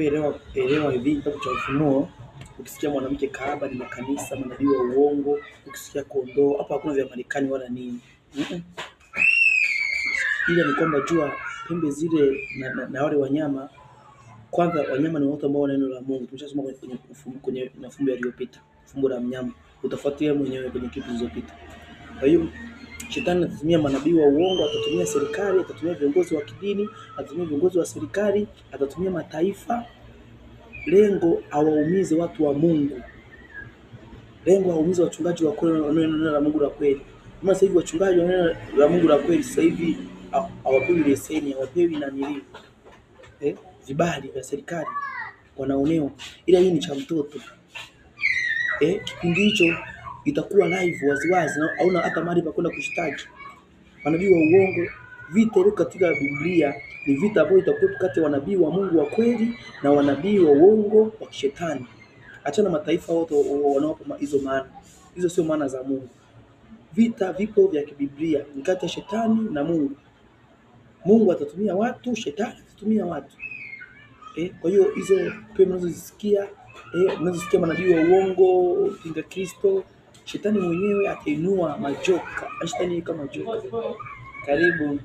Elewa hivi, kitabu cha Ufunuo, ukisikia mwanamke kahaba ni makanisa, manabii wa uongo, ukisikia kondoo, hapa hakuna vya Marekani wala nini. Ila ni kwamba jua pembe zile na wale wanyama. Kwanza wanyama ni watu ambao wana neno la Mungu. Tumeshasoma kwenye mafumbo yaliyopita. Fumbo la mnyama utafuatia mwenyewe kwenye kitu zilizopita. Kwa hiyo shetani atatumia manabii wa uongo, atatumia serikali, atatumia viongozi wa kidini, atatumia viongozi wa serikali, atatumia mataifa. Lengo awaumize watu wa Mungu. Lengo awaumize wachungaji wa kweli na neno la Mungu la kweli. Kama sasa hivi wachungaji wa neno la Mungu la kweli sasa hivi hawapewi leseni, hawapewi na nini? Vibali vya serikali, wanaonewa. Ila hii ni cha mtoto. Kipindi hicho itakuwa live waziwazi na hauna hata mahali pa kwenda kushtaki. Manabii wa uongo, vita ile katika Biblia ni vita ambayo itakuwa kati ya wanabii wa Mungu wa kweli na wanabii wa uongo wa shetani. Achana mataifa wote wanaopa hizo maana. Hizo sio maana za Mungu. Vita vipo vya kibiblia ni kati ya shetani na Mungu. Mungu atatumia watu, shetani atatumia watu. Kwa hiyo hizo pia mnazosikia manabii wa uongo, pinga Kristo, shetani mwenyewe atainua majoka. Shetani kama joka. Karibu.